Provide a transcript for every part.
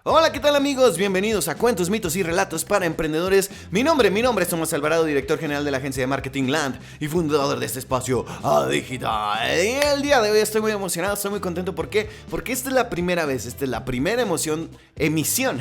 Hola, ¿qué tal amigos? Bienvenidos a Cuentos, Mitos y Relatos para Emprendedores. Mi nombre es Tomás Alvarado, director general de la agencia de marketing Land y fundador de este espacio digital. Y el día de hoy estoy muy emocionado, estoy muy contento. ¿Por qué? Porque esta es la primera vez, esta es la primera emisión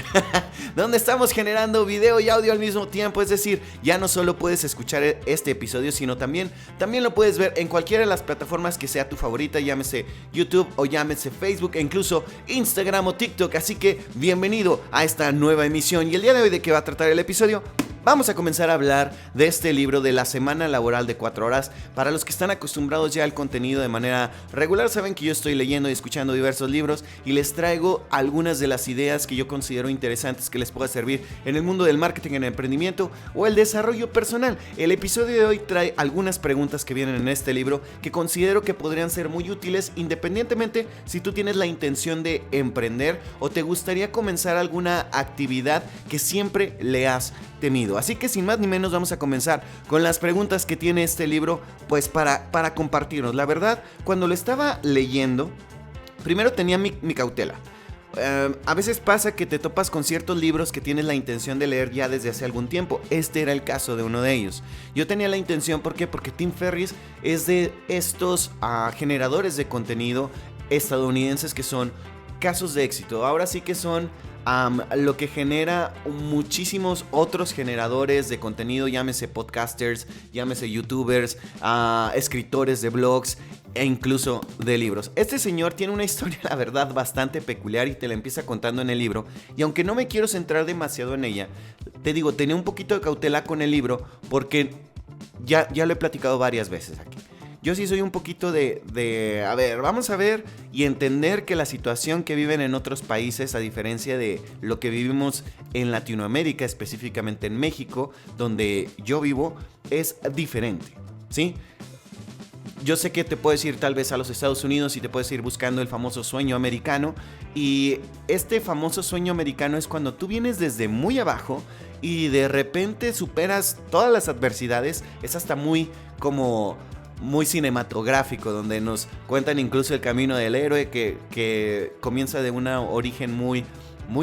donde estamos generando video y audio al mismo tiempo. Es decir, ya no solo puedes escuchar este episodio, sino también lo puedes ver en cualquiera de las plataformas que sea tu favorita, llámese YouTube o llámese Facebook e incluso Instagram o TikTok. Así que bienvenido a esta nueva emisión. Y el día de hoy, ¿de qué va a tratar el episodio? Vamos a comenzar a hablar de este libro de la semana laboral de 4 horas. Para los que están acostumbrados ya al contenido de manera regular, saben que yo estoy leyendo y escuchando diversos libros y les traigo algunas de las ideas que yo considero interesantes que les pueda servir en el mundo del marketing, en el emprendimiento o el desarrollo personal. El episodio de hoy trae algunas preguntas que vienen en este libro que considero que podrían ser muy útiles independientemente si tú tienes la intención de emprender o te gustaría comenzar alguna actividad que siempre le has temido. Así que sin más ni menos vamos a comenzar con las preguntas que tiene este libro, pues para compartirnos. La verdad, cuando lo estaba leyendo, primero tenía mi cautela. A veces pasa que te topas con ciertos libros que tienes la intención de leer ya desde hace algún tiempo. Este era el caso de uno de ellos. Yo tenía la intención, ¿por qué? Porque Tim Ferriss es de estos generadores de contenido estadounidenses que son casos de éxito. Ahora sí que son lo que genera muchísimos otros generadores de contenido, llámese podcasters, llámese youtubers, escritores de blogs e incluso de libros. Este señor tiene una historia, la verdad, bastante peculiar y te la empieza contando en el libro. Y aunque no me quiero centrar demasiado en ella, te digo, tenía un poquito de cautela con el libro porque ya lo he platicado varias veces aquí. Yo sí soy un poquito a ver, vamos a ver y entender que la situación que viven en otros países, a diferencia de lo que vivimos en Latinoamérica, específicamente en México, donde yo vivo, es diferente, ¿sí? Yo sé que te puedes ir tal vez a los Estados Unidos y te puedes ir buscando el famoso sueño americano. Y este famoso sueño americano es cuando tú vienes desde muy abajo y de repente superas todas las adversidades. Es hasta muy cinematográfico, donde nos cuentan incluso el camino del héroe que comienza de un origen muy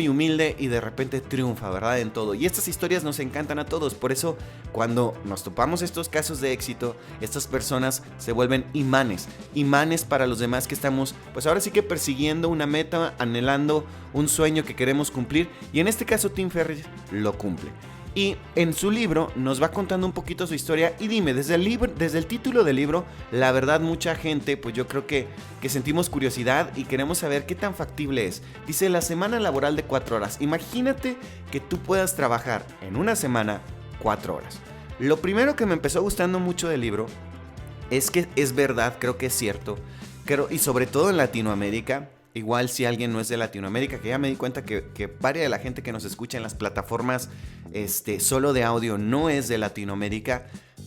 humilde y de repente triunfa, ¿verdad? En todo. Y estas historias nos encantan a todos. Por eso, cuando nos topamos estos casos de éxito, estas personas se vuelven imanes para los demás que estamos, pues ahora sí que persiguiendo una meta, anhelando un sueño que queremos cumplir. Y en este caso, Tim Ferriss lo cumple. Y en su libro nos va contando un poquito su historia. Y dime, desde el título del libro, la verdad mucha gente, pues yo creo que sentimos curiosidad y queremos saber qué tan factible es. Dice, la semana laboral de 4 horas. Imagínate que tú puedas trabajar en una semana 4 horas. Lo primero que me empezó gustando mucho del libro es que es verdad, creo que es cierto. Y sobre todo en Latinoamérica. Igual si alguien no es de Latinoamérica, que ya me di cuenta que varias de la gente que nos escucha en las plataformas solo de audio no es de Latinoamérica,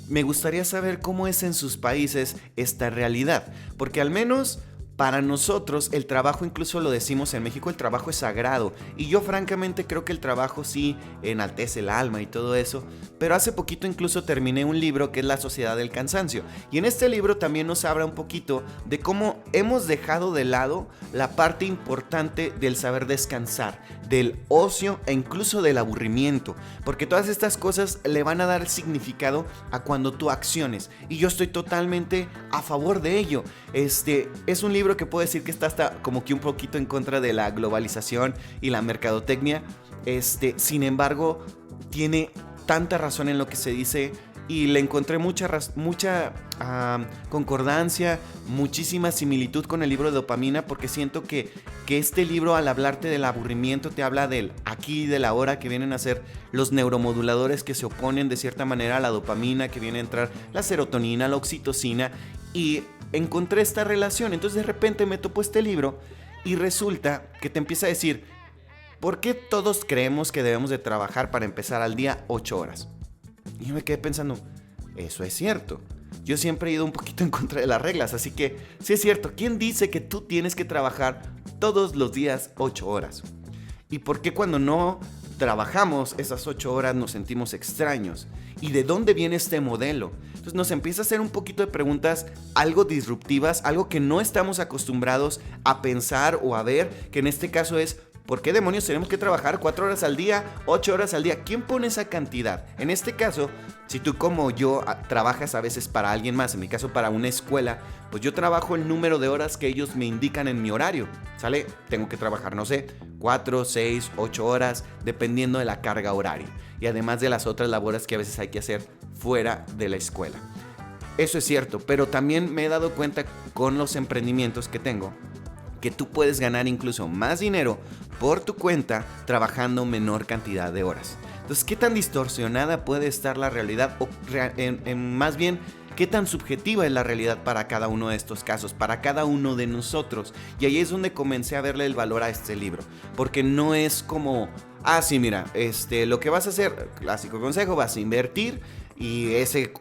me gustaría saber cómo es en sus países esta realidad. Porque al menos para nosotros el trabajo, incluso lo decimos en México, el trabajo es sagrado. Y yo francamente creo que el trabajo sí enaltece el alma y todo eso. Pero hace poquito incluso terminé un libro que es La Sociedad del Cansancio. Y en este libro también nos habla un poquito de cómo hemos dejado de lado la parte importante del saber descansar, del ocio e incluso del aburrimiento. Porque todas estas cosas le van a dar significado a cuando tú acciones. Y yo estoy totalmente a favor de ello. Es un libro que puedo decir que está hasta como que un poquito en contra de la globalización y la mercadotecnia. Sin embargo, tiene tanta razón en lo que se dice y le encontré mucha concordancia, muchísima similitud con el libro de Dopamina, porque siento que este libro, al hablarte del aburrimiento, te habla del aquí y del ahora, que vienen a ser los neuromoduladores que se oponen de cierta manera a la dopamina, que viene a entrar la serotonina, la oxitocina, y encontré esta relación. Entonces de repente me topo este libro y resulta que te empieza a decir, ¿por qué todos creemos que debemos de trabajar para empezar al día 8 horas? Y yo me quedé pensando, eso es cierto. Yo siempre he ido un poquito en contra de las reglas, así que sí es cierto. ¿Quién dice que tú tienes que trabajar todos los días 8 horas? ¿Y por qué cuando no trabajamos esas 8 horas nos sentimos extraños? ¿Y de dónde viene este modelo? Entonces nos empieza a hacer un poquito de preguntas algo disruptivas, algo que no estamos acostumbrados a pensar o a ver, que en este caso es ¿Por qué demonios tenemos que trabajar 4 horas al día, 8 horas al día? ¿Quién pone esa cantidad? En este caso, si tú como yo trabajas a veces para alguien más, en mi caso para una escuela, pues yo trabajo el número de horas que ellos me indican en mi horario, ¿sale? Tengo que trabajar, no sé, 4, 6, 8 horas, dependiendo de la carga horaria. Y además de las otras labores que a veces hay que hacer fuera de la escuela. Eso es cierto, pero también me he dado cuenta con los emprendimientos que tengo que tú puedes ganar incluso más dinero por tu cuenta trabajando menor cantidad de horas. Entonces, ¿qué tan distorsionada puede estar la realidad? O más bien, ¿qué tan subjetiva es la realidad para cada uno de estos casos, para cada uno de nosotros? Y ahí es donde comencé a verle el valor a este libro. Porque no es como, sí, mira, lo que vas a hacer, clásico consejo, vas a invertir y ese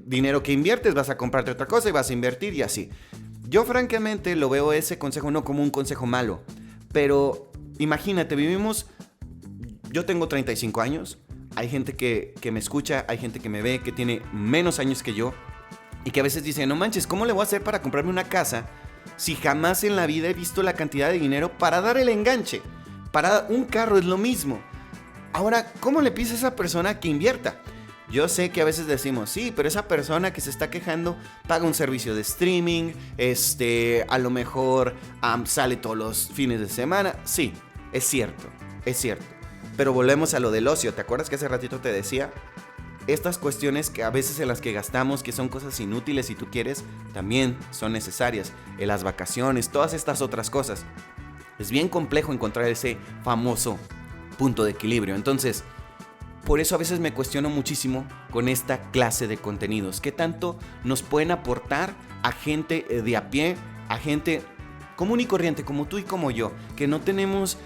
dinero que inviertes vas a comprarte otra cosa y vas a invertir y así. Yo francamente lo veo ese consejo no como un consejo malo, pero imagínate, yo tengo 35 años, hay gente que me escucha, hay gente que me ve, que tiene menos años que yo y que a veces dice, no manches, ¿cómo le voy a hacer para comprarme una casa si jamás en la vida he visto la cantidad de dinero para dar el enganche? Para un carro es lo mismo. Ahora, ¿cómo le pides a esa persona que invierta? Yo sé que a veces decimos, sí, pero esa persona que se está quejando paga un servicio de streaming, a lo mejor sale todos los fines de semana. Sí, es cierto. Pero volvemos a lo del ocio. ¿Te acuerdas que hace ratito te decía? Estas cuestiones que a veces en las que gastamos, que son cosas inútiles si tú quieres, también son necesarias. En las vacaciones, todas estas otras cosas. Es bien complejo encontrar ese famoso punto de equilibrio. Entonces, por eso a veces me cuestiono muchísimo con esta clase de contenidos. ¿Qué tanto nos pueden aportar a gente de a pie, a gente común y corriente como tú y como yo, que no tenemos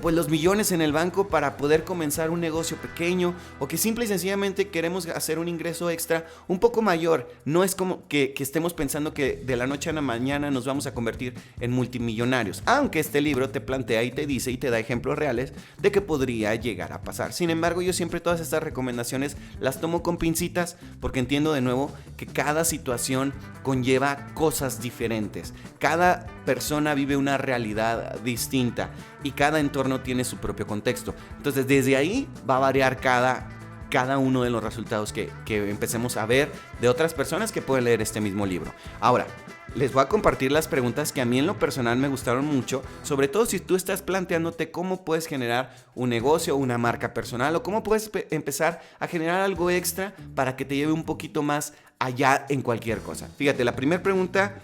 pues los millones en el banco para poder comenzar un negocio pequeño, o que simple y sencillamente queremos hacer un ingreso extra un poco mayor? No es como que estemos pensando que de la noche a la mañana nos vamos a convertir en multimillonarios, aunque este libro te plantea y te dice y te da ejemplos reales de que podría llegar a pasar. Sin embargo, yo siempre todas estas recomendaciones las tomo con pincitas, porque entiendo de nuevo que cada situación conlleva cosas diferentes. Cada persona vive una realidad distinta y cada entorno tiene su propio contexto. Entonces, desde ahí va a variar cada uno de los resultados que empecemos a ver de otras personas que pueden leer este mismo libro. Ahora, les voy a compartir las preguntas que a mí en lo personal me gustaron mucho, sobre todo si tú estás planteándote cómo puedes generar un negocio o una marca personal, o cómo puedes empezar a generar algo extra para que te lleve un poquito más allá en cualquier cosa. Fíjate, la primera pregunta,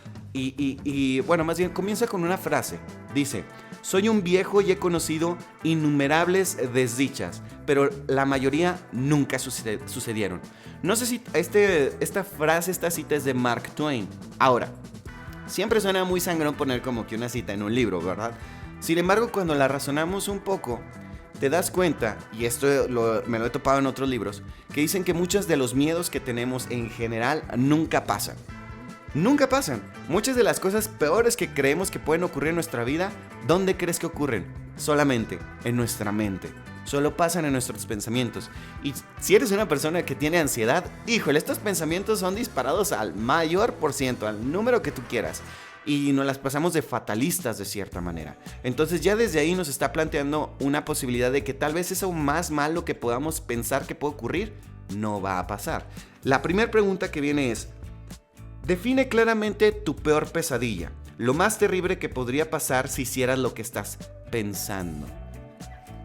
bueno, más bien comienza con una frase. Dice: soy un viejo y he conocido innumerables desdichas, pero la mayoría nunca sucedieron. No sé si esta cita es de Mark Twain. Ahora, siempre suena muy sangrón poner como que una cita en un libro, ¿verdad? Sin embargo, cuando la razonamos un poco, te das cuenta, y esto me lo he topado en otros libros, que dicen que muchos de los miedos que tenemos en general nunca pasan. Nunca pasan. Muchas de las cosas peores que creemos que pueden ocurrir en nuestra vida, ¿dónde crees que ocurren? Solamente en nuestra mente. Solo pasan en nuestros pensamientos. Y si eres una persona que tiene ansiedad, híjole, estos pensamientos son disparados al mayor por ciento, al número que tú quieras. Y nos las pasamos de fatalistas de cierta manera. Entonces ya desde ahí nos está planteando una posibilidad de que tal vez eso más malo que podamos pensar que puede ocurrir, no va a pasar. La primera pregunta que viene es: define claramente tu peor pesadilla, lo más terrible que podría pasar si hicieras lo que estás pensando.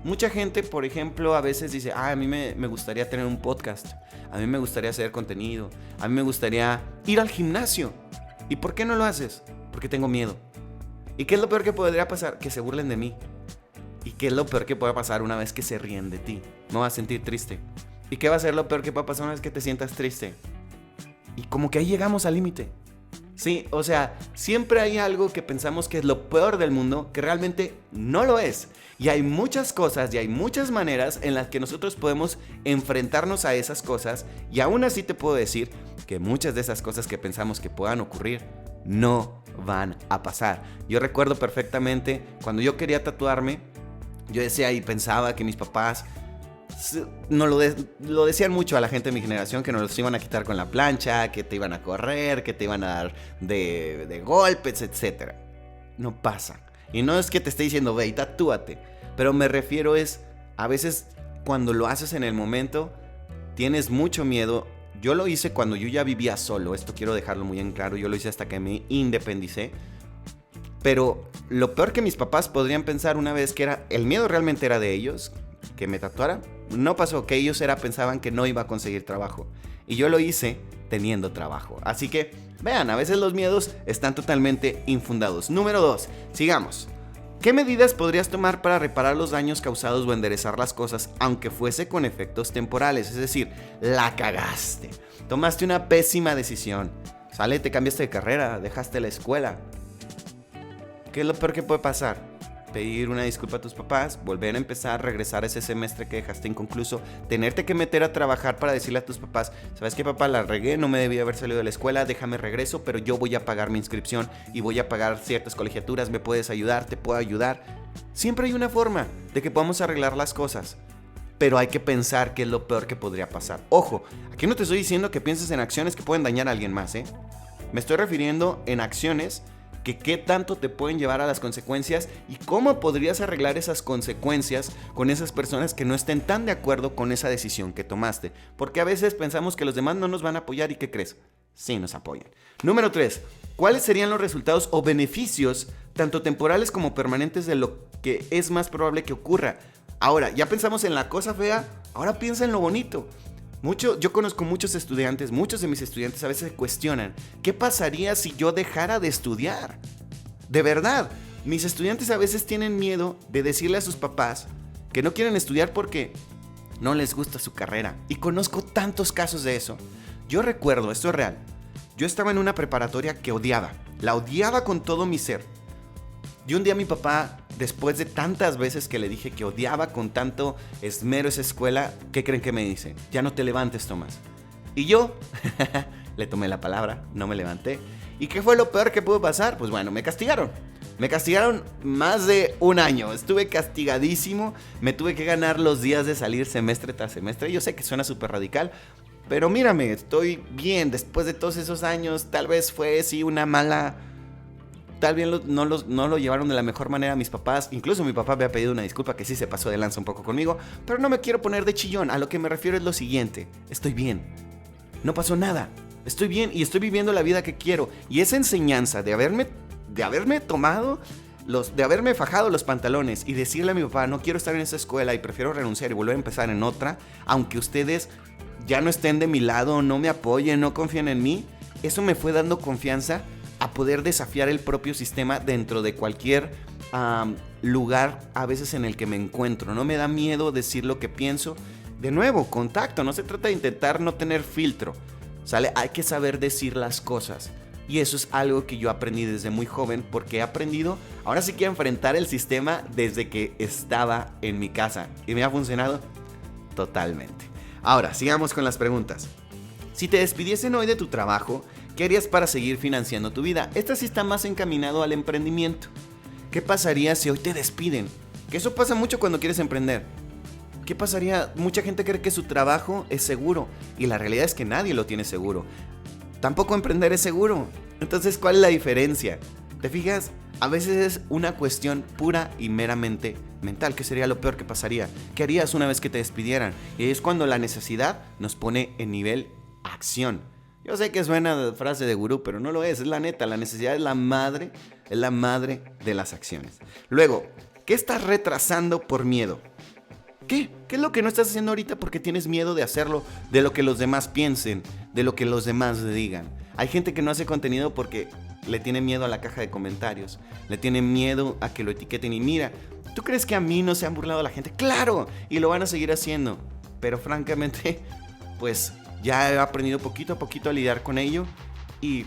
Mucha gente, por ejemplo, a veces dice: a mí me gustaría tener un podcast, a mí me gustaría hacer contenido, a mí me gustaría ir al gimnasio. ¿Y por qué no lo haces? Porque tengo miedo. ¿Y qué es lo peor que podría pasar? Que se burlen de mí. ¿Y qué es lo peor que puede pasar una vez que se ríen de ti? Me vas a sentir triste. ¿Y qué va a ser lo peor que puede pasar una vez que te sientas triste? Y como que ahí llegamos al límite. Sí, o sea, siempre hay algo que pensamos que es lo peor del mundo, que realmente no lo es. Y hay muchas cosas y hay muchas maneras en las que nosotros podemos enfrentarnos a esas cosas. Y aún así te puedo decir que muchas de esas cosas que pensamos que puedan ocurrir no van a pasar. Yo recuerdo perfectamente cuando yo quería tatuarme, yo decía y pensaba que mis papás no lo decían mucho a la gente de mi generación, que nos los iban a quitar con la plancha, que te iban a correr, que te iban a dar de golpes, etc. No pasa. Y no es que te esté diciendo, ve y tatúate. Pero me refiero es, a veces cuando lo haces en el momento, tienes mucho miedo. Yo lo hice cuando yo ya vivía solo. Esto quiero dejarlo muy en claro. Yo lo hice hasta que me independicé. Pero lo peor que mis papás podrían pensar una vez que era, el miedo realmente era de ellos, que me tatuara. No pasó, que ellos pensaban que no iba a conseguir trabajo. Y yo lo hice teniendo trabajo. Así que, vean, a veces los miedos están totalmente infundados. Número 2, sigamos. ¿Qué medidas podrías tomar para reparar los daños causados o enderezar las cosas, aunque fuese con efectos temporales? Es decir, la cagaste. Tomaste una pésima decisión. Sale, te cambiaste de carrera, dejaste la escuela. ¿Qué es lo peor que puede pasar? Pedir una disculpa a tus papás, volver a empezar, regresar a ese semestre que dejaste inconcluso, tenerte que meter a trabajar para decirle a tus papás, ¿sabes qué, papá? La regué, no me debí haber salido de la escuela, déjame regreso, pero yo voy a pagar mi inscripción y voy a pagar ciertas colegiaturas, ¿me puedes ayudar? ¿Te puedo ayudar? Siempre hay una forma de que podamos arreglar las cosas, pero hay que pensar qué es lo peor que podría pasar. Ojo, aquí no te estoy diciendo que pienses en acciones que pueden dañar a alguien más, ¿eh? Me estoy refiriendo en acciones que qué tanto te pueden llevar a las consecuencias y cómo podrías arreglar esas consecuencias con esas personas que no estén tan de acuerdo con esa decisión que tomaste. Porque a veces pensamos que los demás no nos van a apoyar y ¿qué crees? Sí nos apoyan. Número 3. ¿Cuáles serían los resultados o beneficios, tanto temporales como permanentes, de lo que es más probable que ocurra? Ahora, ya pensamos en la cosa fea, ahora piensa en lo bonito. Yo conozco muchos de mis estudiantes a veces se cuestionan, ¿qué pasaría si yo dejara de estudiar? De verdad, mis estudiantes a veces tienen miedo de decirle a sus papás que no quieren estudiar porque no les gusta su carrera. Y conozco tantos casos de eso. Yo recuerdo, esto es real, yo estaba en una preparatoria que la odiaba con todo mi ser. Y un día mi papá, después de tantas veces que le dije que odiaba con tanto esmero esa escuela, ¿qué creen que me dice? Ya no te levantes, Tomás. Y yo le tomé la palabra, no me levanté. ¿Y qué fue lo peor que pudo pasar? Pues bueno, me castigaron. Me castigaron más de un año. Estuve castigadísimo. Me tuve que ganar los días de salir semestre tras semestre. Yo sé que suena súper radical, pero mírame, estoy bien. Después de todos esos años, tal vez fue sí una mala... Tal vez no lo llevaron de la mejor manera mis papás. Incluso mi papá me ha pedido una disculpa, que sí se pasó de lanza un poco conmigo. Pero no me quiero poner de chillón. A lo que me refiero es lo siguiente. Estoy bien. No pasó nada. Estoy bien y estoy viviendo la vida que quiero. Y esa enseñanza de haberme fajado los pantalones y decirle a mi papá, no quiero estar en esa escuela y prefiero renunciar y volver a empezar en otra, aunque ustedes ya no estén de mi lado, no me apoyen, no confíen en mí, eso me fue dando confianza a poder desafiar el propio sistema dentro de cualquier lugar a veces en el que me encuentro. No me da miedo decir lo que pienso. De nuevo, contacto, no se trata de intentar no tener filtro, ¿sale? Hay que saber decir las cosas. Y eso es algo que yo aprendí desde muy joven, porque he aprendido, ahora sí que a enfrentar el sistema desde que estaba en mi casa. Y me ha funcionado totalmente. Ahora, sigamos con las preguntas. Si te despidiesen hoy de tu trabajo, ¿qué harías para seguir financiando tu vida? Esta sí está más encaminado al emprendimiento. ¿Qué pasaría si hoy te despiden? Que eso pasa mucho cuando quieres emprender. ¿Qué pasaría? Mucha gente cree que su trabajo es seguro y la realidad es que nadie lo tiene seguro. Tampoco emprender es seguro. Entonces, ¿cuál es la diferencia? ¿Te fijas? A veces es una cuestión pura y meramente mental. ¿Qué sería lo peor que pasaría? ¿Qué harías una vez que te despidieran? Y es cuando la necesidad nos pone en nivel acción. Yo sé que suena frase de gurú, pero no lo es la neta. La necesidad es la madre de las acciones. Luego, ¿qué estás retrasando por miedo? ¿Qué es lo que no estás haciendo ahorita porque tienes miedo de hacerlo, de lo que los demás piensen, de lo que los demás digan? Hay gente que no hace contenido porque le tiene miedo a la caja de comentarios, le tiene miedo a que lo etiqueten. Y mira, ¿tú crees que a mí no se han burlado la gente? ¡Claro! Y lo van a seguir haciendo. Pero francamente, pues ya he aprendido poquito a poquito a lidiar con ello y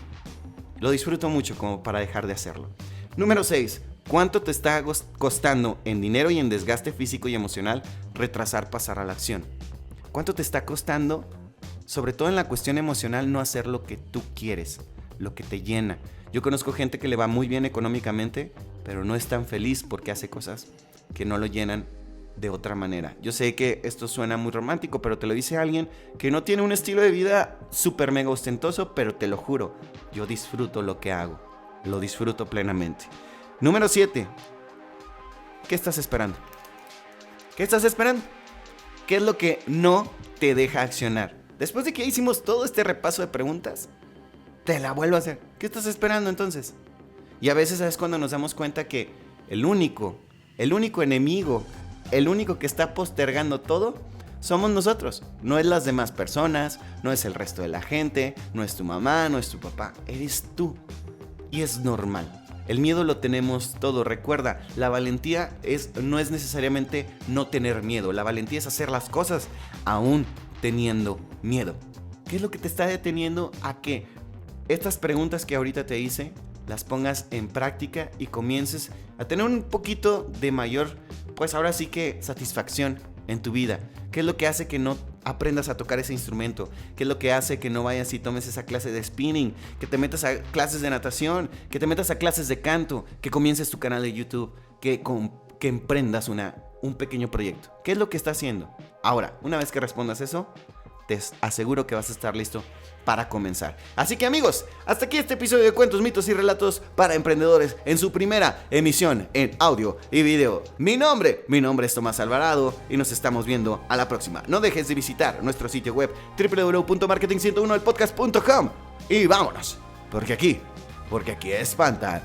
lo disfruto mucho como para dejar de hacerlo. Número 6. ¿Cuánto te está costando en dinero y en desgaste físico y emocional retrasar pasar a la acción? ¿Cuánto te está costando, sobre todo en la cuestión emocional, no hacer lo que tú quieres, lo que te llena? Yo conozco gente que le va muy bien económicamente, pero no es tan feliz porque hace cosas que no lo llenan de otra manera. Yo sé que esto suena muy romántico, pero te lo dice alguien que no tiene un estilo de vida súper mega ostentoso, pero te lo juro, yo disfruto lo que hago, lo disfruto plenamente. Número 7. ¿qué estás esperando? ¿Qué estás esperando? ¿Qué es lo que no te deja accionar? Después de que hicimos todo este repaso de preguntas, te la vuelvo a hacer. ¿Qué estás esperando entonces? Y a veces es cuando nos damos cuenta que el único enemigo, el único que está postergando todo, somos nosotros. No es las demás personas, no es el resto de la gente, no es tu mamá, no es tu papá, eres tú. Y es normal. El miedo lo tenemos todo. Recuerda, la valentía no es necesariamente no tener miedo. La valentía es hacer las cosas aún teniendo miedo. ¿Qué es lo que te está deteniendo a que estas preguntas que ahorita te hice las pongas en práctica y comiences a tener un poquito de mayor, pues ahora sí que satisfacción en tu vida? ¿Qué es lo que hace que no aprendas a tocar ese instrumento? ¿Qué es lo que hace que no vayas y tomes esa clase de spinning? Que te metas a clases de natación, que te metas a clases de canto, que comiences tu canal de YouTube, que emprendas un pequeño proyecto. ¿Qué es lo que está haciendo? Ahora, una vez que respondas eso, te aseguro que vas a estar listo para comenzar. Así que amigos, hasta aquí este episodio de Cuentos, Mitos y Relatos para Emprendedores en su primera emisión en audio y video. Mi nombre es Tomás Alvarado y nos estamos viendo a la próxima. No dejes de visitar nuestro sitio web www.marketing101elpodcast.com y vámonos, porque aquí espantan.